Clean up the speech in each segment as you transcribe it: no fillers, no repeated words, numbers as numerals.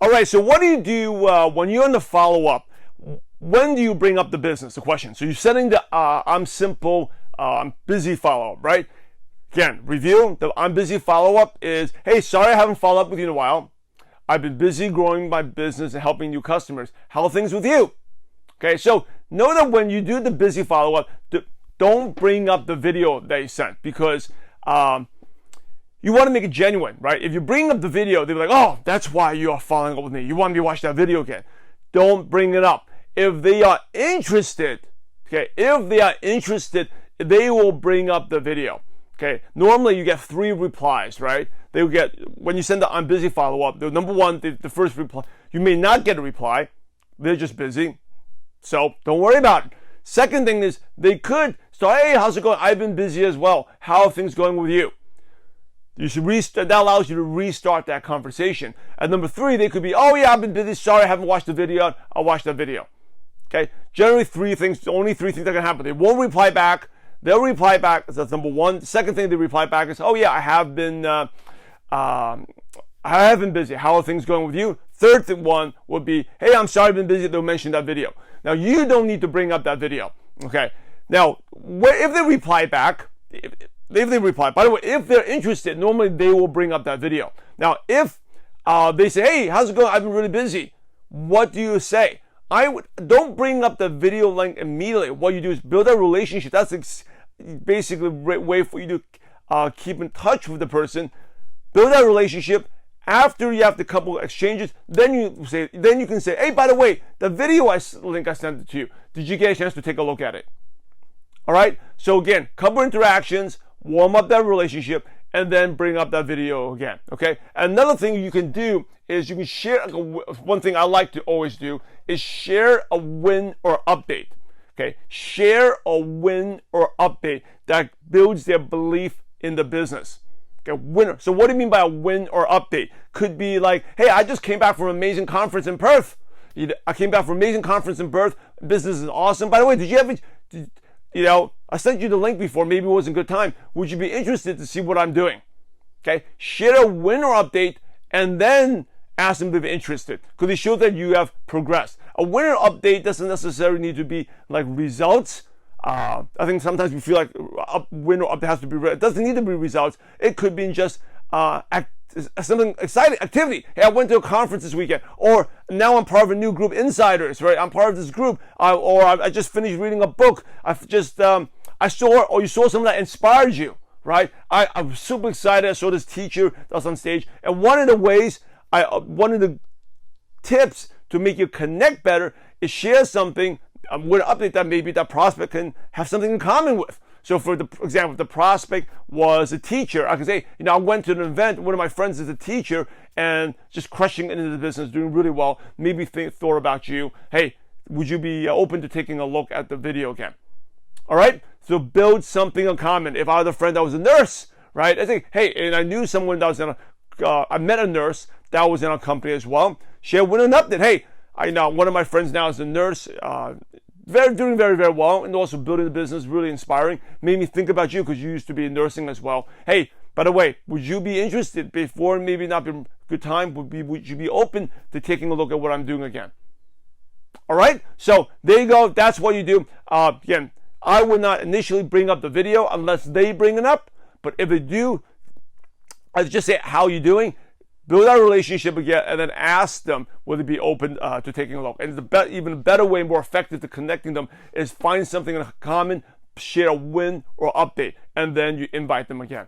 All right, so what do you do when you're in the follow-up? When do you bring up the business, the question? So you're sending the I'm simple, I'm busy follow-up, right? Again, review, the I'm busy follow-up is, hey, sorry I haven't followed up with you in a while. I've been busy growing my business and helping new customers. How are things with you? Okay, so know that when you do the busy follow-up, don't bring up the video that you sent, because you want to make it genuine, right? If you bring up the video, they'll be like, oh, that's why you are following up with me. You want me to watch that video again. Don't bring it up. If they are interested, okay, they will bring up the video. Okay, normally you get 3 replies, right? They will get, when you send the I'm busy follow-up, the number one, the first reply, you may not get a reply. They're just busy. So don't worry about it. Second thing is, they could start, hey, how's it going? I've been busy as well. How are things going with you? You should restart. That allows you to restart that conversation. And number 3, they could be, oh yeah, I've been busy. Sorry, I haven't watched the video. I'll watch that video. Okay, generally 3 things, only 3 things that can happen. They won't reply back. They'll reply back. That's number 1. The second thing they reply back is, oh yeah, I have been busy. How are things going with you? Third one would be, hey, I'm sorry, I've been busy. They'll mention that video. Now you don't need to bring up that video. Okay. Now, if they reply back, if they reply, by the way, if they're interested, normally they will bring up that video. Now, if they say, hey, how's it going? I've been really busy. What do you say? Don't bring up the video link immediately. What you do is build a relationship. That's basically a great way for you to keep in touch with the person. Build that relationship. After you have the couple exchanges, then you can say, hey, by the way, the video link I sent it to you, did you get a chance to take a look at it? All right. So again, couple interactions, warm up that relationship, and then bring up that video again. Okay. Another thing you can do is you can share. One thing I like to always do is share a win or update. Okay. Share a win or update that builds their belief in the business. Okay, winner. So what do you mean by a win or update? Could be like, hey, I just came back from an amazing conference in Perth. I came back from an amazing conference in Perth. Business is awesome. By the way, did you ever, I sent you the link before. Maybe it wasn't a good time. Would you be interested to see what I'm doing? Okay, share a win or update, and then ask them if they're interested, because it shows that you have progressed. A win or update doesn't necessarily need to be like results. I think sometimes we feel like win or update has to be. It doesn't need to be results. It could be just something exciting activity. Hey, I went to a conference this weekend, or now I'm part of a new group, Insiders. Right, I'm part of this group, or I just finished reading a book. You saw something that inspired you. Right, I was super excited. I saw this teacher that was on stage, and one of the tips to make you connect better is share something. With an update that maybe that prospect can have something in common with. So for example, if the prospect was a teacher, I could say, I went to an event, one of my friends is a teacher and just crushing into the business, doing really well, maybe thought about you. Hey, would you be open to taking a look at the video again? All right, so build something in common. If I had a friend that was a nurse, right, I think, hey, and I knew someone that was I met a nurse that was in our company as well, share with an update. Hey, I know one of my friends now is a nurse, doing very, very well, and also building the business, really inspiring. Made me think about you because you used to be in nursing as well. Hey, by the way, would you be interested before maybe not be a good time? Would you be open to taking a look at what I'm doing again? All right, so there you go. That's what you do. Again, I would not initially bring up the video unless they bring it up, but if they do, I'd just say, how are you doing? Build our relationship again, and then ask them will they be open to taking a look. And even a better way, more effective to connecting them is find something in common, share a win or update, and then you invite them again.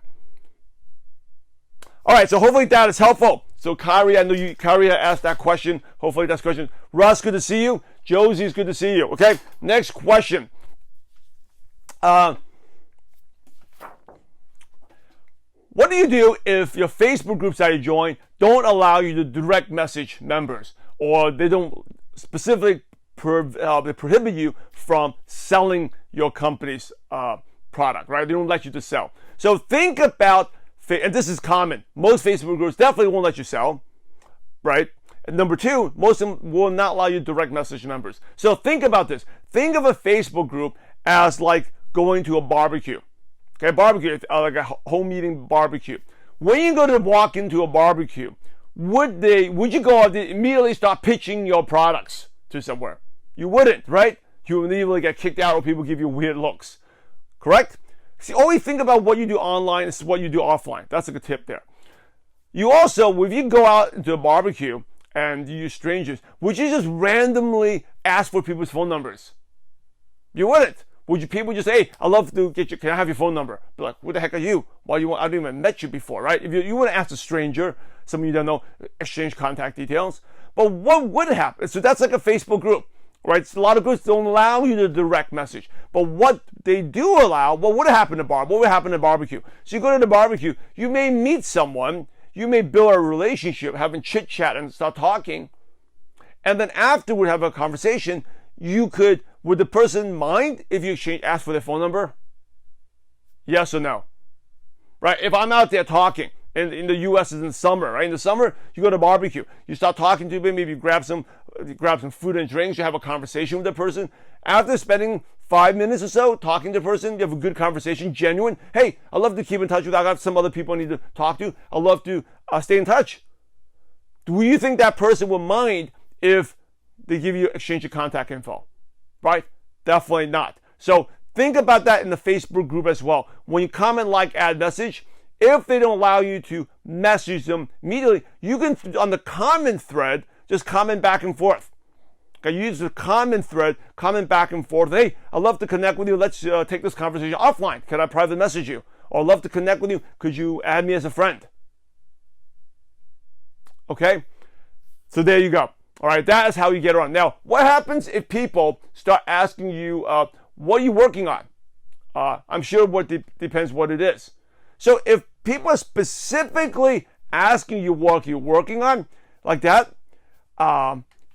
All right, so hopefully that is helpful. So Kyrie, I know Kyrie asked that question. Hopefully that's the question. Russ, good to see you. Josie, it's good to see you. Okay, next question. What do you do if your Facebook groups that you join don't allow you to direct message members, or they don't specifically they prohibit you from selling your company's product, right? They don't let you to sell. So think about, and this is common, most Facebook groups definitely won't let you sell, right? And number 2, most of them will not allow you to direct message members. So think about this. Think of a Facebook group as like going to a barbecue. Okay, barbecue, like a home eating barbecue. When you go to walk into a barbecue, would you go out there immediately start pitching your products to somewhere? You wouldn't, right? You would immediately get kicked out or people give you weird looks. Correct? See, always think about what you do online is what you do offline. That's a good tip there. You also, if you go out into a barbecue and you use strangers, would you just randomly ask for people's phone numbers? You wouldn't. Would you people just say, hey, I'd love to get you, can I have your phone number? Be like, who the heck are you? Why you want, I haven't even met you before, right? If you wouldn't ask a stranger, someone you don't know, exchange contact details. But what would happen? So that's like a Facebook group, right? So a lot of groups don't allow you to direct message. But what they do allow, what would happen at what would happen at barbecue? So you go to the barbecue, you may meet someone, you may build a relationship, having chit chat and start talking. And then afterward have a conversation, would the person mind if you ask for their phone number? Yes or no? Right? If I'm out there talking, and in the U.S. is in summer, right? In the summer, you go to barbecue, you start talking to them, maybe you grab some food and drinks, you have a conversation with the person. After spending 5 minutes or so talking to the person, you have a good conversation, genuine. Hey, I'd love to keep in touch with you. I got some other people I need to talk to. I'd love to stay in touch. Do you think that person will mind if they give you exchange of contact info? Right? Definitely not. So think about that in the Facebook group as well. When you comment, like, add message, if they don't allow you to message them immediately, you can, on the comment thread, just comment back and forth. Okay, use the comment thread, comment back and forth. Hey, I'd love to connect with you. Let's take this conversation offline. Can I private message you? Or I'd love to connect with you. Could you add me as a friend? Okay? So there you go. All right, that is how you get around. Now, what happens if people start asking you, what are you working on? I'm sure depends what it is. So if people are specifically asking you what you're working on, like that,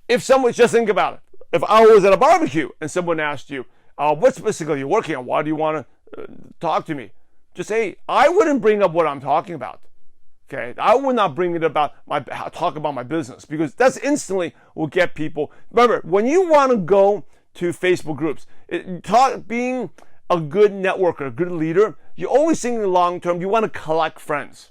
if someone, just think about it. If I was at a barbecue and someone asked you, what specifically you're working on? Why do you want to talk to me? Just say, I wouldn't bring up what I'm talking about. Okay, I would not bring it about talk about my business, because that's instantly will get people. Remember, when you want to go to Facebook groups, being a good networker, a good leader, you're always thinking long term. You want to collect friends,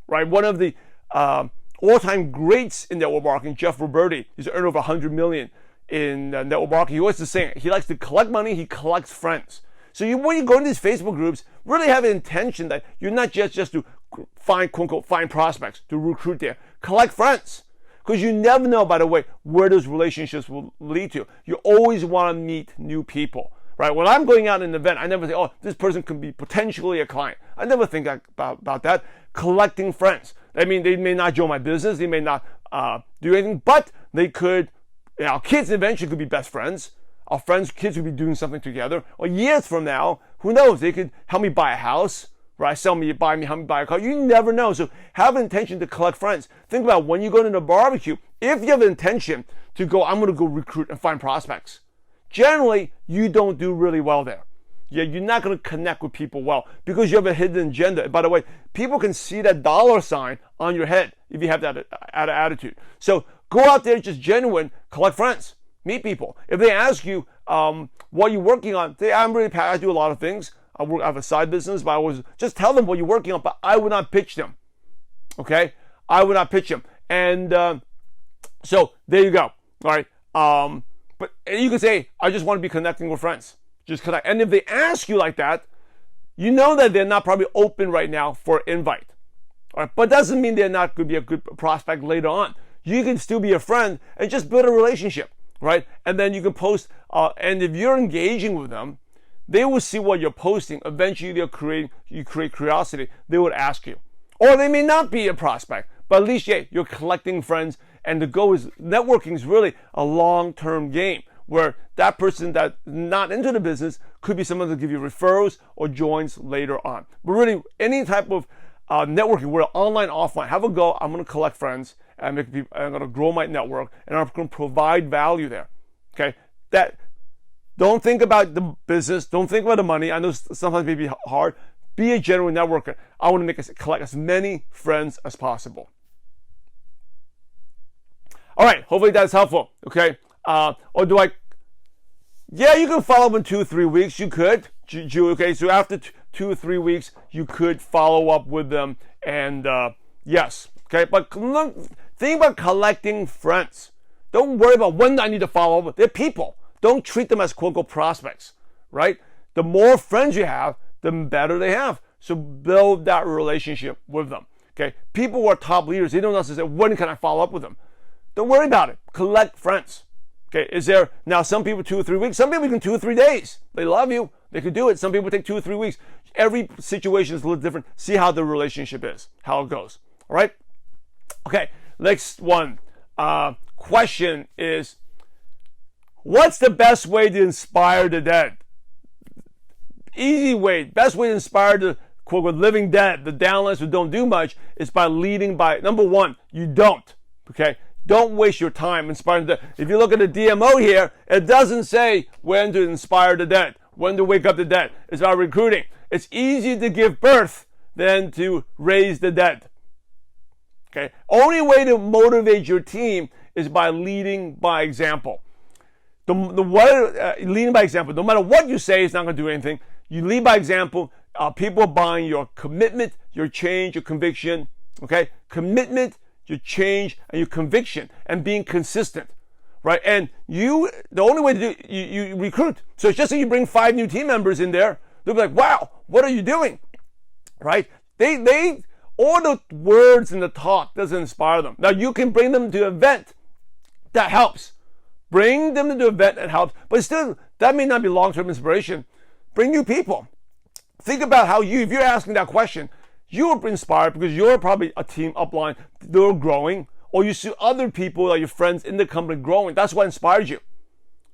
right? One of the all-time greats in network marketing, Jeff Roberti, he's earned over $100 million in network marketing. He always saying he likes to collect money. He collects friends. So when you go into these Facebook groups, really have an intention that you're not just to find, quote unquote, find prospects, to recruit there. Collect friends. Because you never know, by the way, where those relationships will lead to. You always want to meet new people, right? When I'm going out in an event, I never say, oh, this person could be potentially a client. I never think about that. Collecting friends. I mean, they may not join my business. They may not do anything, but they could, our kids eventually could be best friends. Our kids could be doing something together. Or years from now, who knows? They could help me buy a house, right? Help me buy a car. You never know. So have an intention to collect friends. Think about when you go to a barbecue, if you have an intention to go, I'm going to go recruit and find prospects. Generally, you don't do really well there. Yeah, you're not going to connect with people well because you have a hidden agenda. By the way, people can see that dollar sign on your head if you have that attitude. So go out there, just genuine, collect friends. Meet people. If they ask you, what you're working on, say, I do a lot of things. I have a side business, but I always just tell them what you're working on, but I would not pitch them. Okay? I would not pitch them. And so there you go. All right. But you can say, I just want to be connecting with friends. Just connect. And if they ask you like that, you know that they're not probably open right now for invite. All right? But doesn't mean they're not going to be a good prospect later on. You can still be a friend and just build a relationship. Right? And then you can post, and if you're engaging with them, they will see what you're posting. Eventually, you create curiosity. They would ask you. Or they may not be a prospect, but at least, yeah, you're collecting friends. And the goal is, networking is really a long-term game where that person that's not into the business could be someone that give you referrals or joins later on. But really, any type of networking, whether online, offline, have a go. I'm going to collect friends. I'm going to grow my network, and I'm going to provide value there. Okay, don't think about the business. Don't think about the money. I know sometimes it may be hard. Be a genuine networker. I want to collect as many friends as possible. All right. Hopefully that's helpful. Okay. Or do I? Yeah, you can follow up in 2 or 3 weeks. You could. Okay. So after 2 or 3 weeks, you could follow up with them, and yes. Okay, but think about collecting friends. Don't worry about when I need to follow up. They're people. Don't treat them as quote-unquote prospects, right? The more friends you have, the better they have. So build that relationship with them. Okay, people who are top leaders, they don't necessarily say, when can I follow up with them? Don't worry about it. Collect friends. Okay, is there, now some people 2 or 3 weeks, some people can 2 or 3 days. They love you. They could do it. Some people take 2 or 3 weeks. Every situation is a little different. See how the relationship is, how it goes. All right? Okay, next one. Question is, what's the best way to inspire the dead? Easy way, best way to inspire the quote living dead, the downlines who don't do much, is by leading by, number one, you don't. Okay? Don't waste your time inspiring the dead. If you look at the DMO here, it doesn't say when to inspire the dead, when to wake up the dead. It's about recruiting. It's easier to give birth than to raise the dead. Okay? Only way to motivate your team is by leading by example. Leading by example. No matter what you say, it's not going to do anything. You lead by example. People are buying your commitment, your change, your conviction. Okay? Commitment, your change, and your conviction, and being consistent. Right? And the only way to do it, you recruit. So it's just that you bring 5 new team members in there. They'll be like, wow, what are you doing? Right? All the words and the talk doesn't inspire them. Now you can bring them to an event. That helps. Bring them to the event that helps. But still, that may not be long-term inspiration. Bring new people. Think about how if you're asking that question, you're inspired because you're probably a team upline. They're growing. Or you see other people, like your friends in the company growing. That's what inspires you.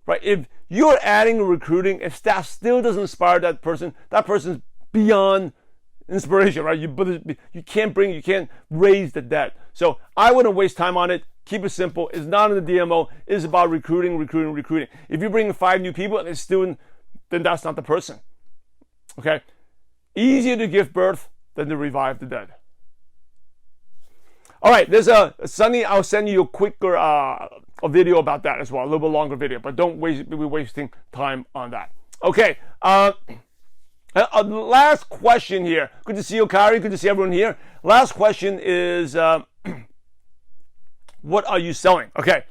Right? If you're adding or recruiting, if staff still doesn't inspire that person's beyond inspiration, right? You can't raise the dead. So I wouldn't waste time on it. Keep it simple. It's not in the DMO. It's about recruiting. If you bring 5 new people and it's still, then that's not the person. Okay? Easier to give birth than to revive the dead. All right, there's Sunny, I'll send you a quicker a video about that as well, a little bit longer video, but don't be wasting time on that. Okay, last question here. Good to see you, Kari. Good to see everyone here. Last question is, what are you selling? Okay.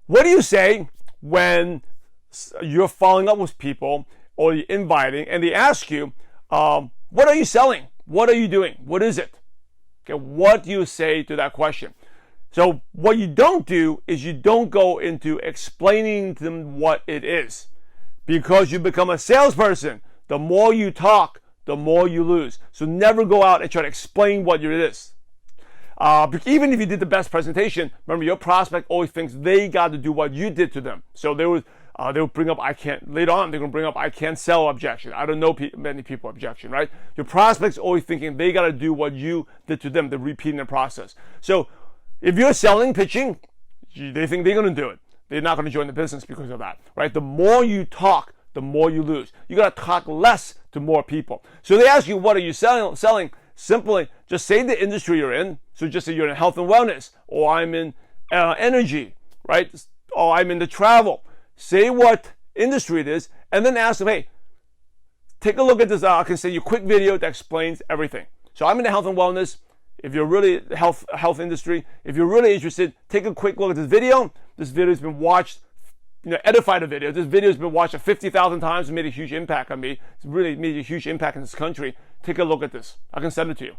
What do you say when you're following up with people or you're inviting and they ask you, what are you selling? What are you doing? What is it? Okay, what do you say to that question? So what you don't do is you don't go into explaining to them what it is. Because you become a salesperson, the more you talk, the more you lose. So never go out and try to explain what it is. Even if you did the best presentation, remember your prospect always thinks they got to do what you did to them. So they'll bring up later on they're going to bring up I can't sell objection. I don't know many people objection, right? Your prospect's always thinking they got to do what you did to them. They're repeating the process. So if you're pitching, they think they're going to do it. They're not going to join the business because of that, right? The more you talk, the more you lose. You got to talk less to more people. So they ask you, what are you selling? Simply just say the industry you're in. So just say you're in health and wellness, or I'm in energy, right? Or I'm in the travel. Say what industry it is, and then ask them, hey, take a look at this. I can send you a quick video that explains everything. So I'm in the health and wellness. If you're really health industry, if you're really interested, take a quick look at this video. This video has been watched, edify the video. This video has been watched 50,000 times and made a huge impact on me. It's really made a huge impact in this country. Take a look at this. I can send it to you.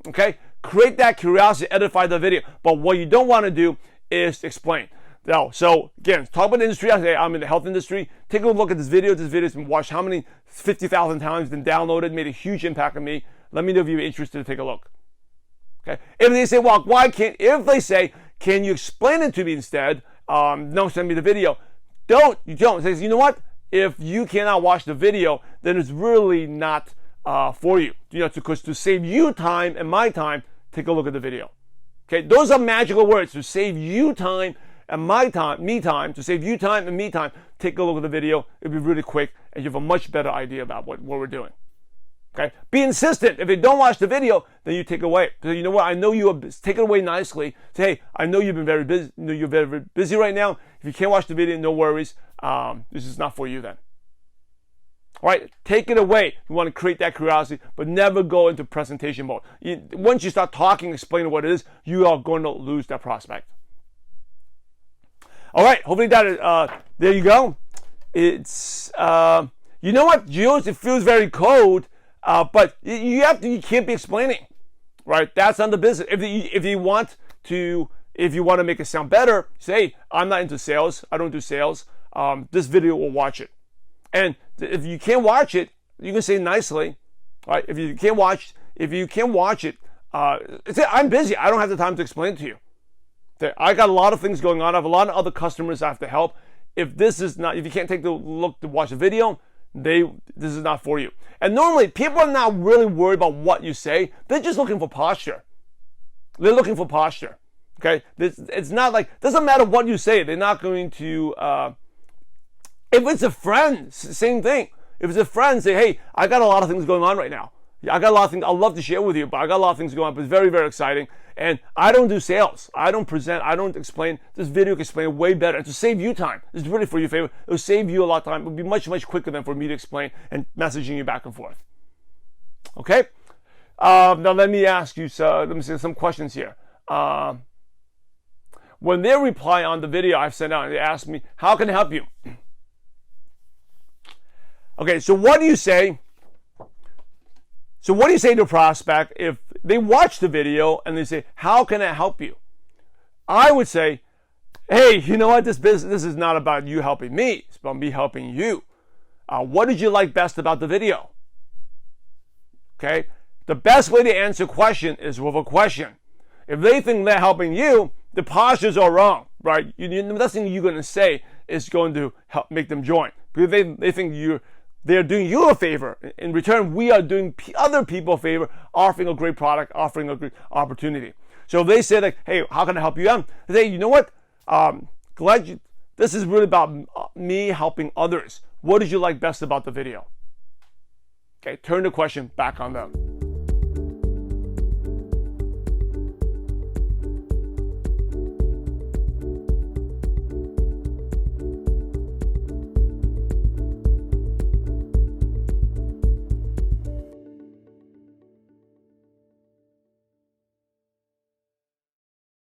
Okay? Create that curiosity, edify the video. But what you don't want to do is explain. Now, so again, talk about the industry. I say I'm in the health industry. Take a look at this video. This video has been watched how many 50,000 times, been downloaded, made a huge impact on me. Let me know if you're interested to take a look. Okay? If they say, well, if they say, can you explain it to me instead? No, send me the video. You don't. It says, you know what? If you cannot watch the video, then it's really not for you. Because to save you time and my time, take a look at the video. Okay? Those are magical words. To save you time and me time, to save you time and me time, take a look at the video. It'll be really quick, and you have a much better idea about what we're doing. Okay? Be insistent. If they don't watch the video, then you take it away. So you know what? I know you are, take it away nicely. Say, hey, I know you've been very busy. You're very, very busy right now. If you can't watch the video, no worries. This is not for you then. Right? Take it away. You want to create that curiosity, but never go into presentation mode. Once you start talking, explaining what it is, you are going to lose that prospect. All right. Hopefully that is, there you go. It's, you know what, Jules? It feels very cold, but you can't be explaining, right? That's not the business. If you want to make it sound better, say, I'm not into sales. I don't do sales. This video will watch it. And if you can't watch it, you can say nicely, right? If you can't watch it, I'm busy. I don't have the time to explain it to you. I got a lot of things going on. I have a lot of other customers I have to help. If you can't take the look to watch the video, this is not for you. And normally, people are not really worried about what you say. They're just looking for posture. They're looking for posture. Okay? It's not like, doesn't matter what you say. They're not going to, if it's a friend, same thing. If it's a friend, say, hey, I got a lot of things going on right now. I got a lot of things I'd love to share with you, but I got a lot of things going on, but it's very, very exciting. And I don't do sales. I don't present. I don't explain. This video can explain it way better. And to save you time, this is really for your favor. It will save you a lot of time. It will be much, much quicker than for me to explain and messaging you back and forth. Okay? Now let me ask you, let me see some questions here. When they reply on the video I've sent out, they ask me, how can I help you? Okay, so what do you say? So what do you say to a prospect if they watch the video and they say, how can I help you? I would say, hey, you know what? This is not about you helping me. It's about me helping you. What did you like best about the video? Okay? The best way to answer a question is with a question. If they think they're helping you, the postures are wrong, right? The best thing you're going to say is going to help make them join. Because they think they're doing you a favor. In return, we are doing other people a favor, offering a great product, offering a great opportunity. So if they say, like, hey, how can I help you out? They say, you know what? This is really about me helping others. What did you like best about the video? Okay, turn the question back on them.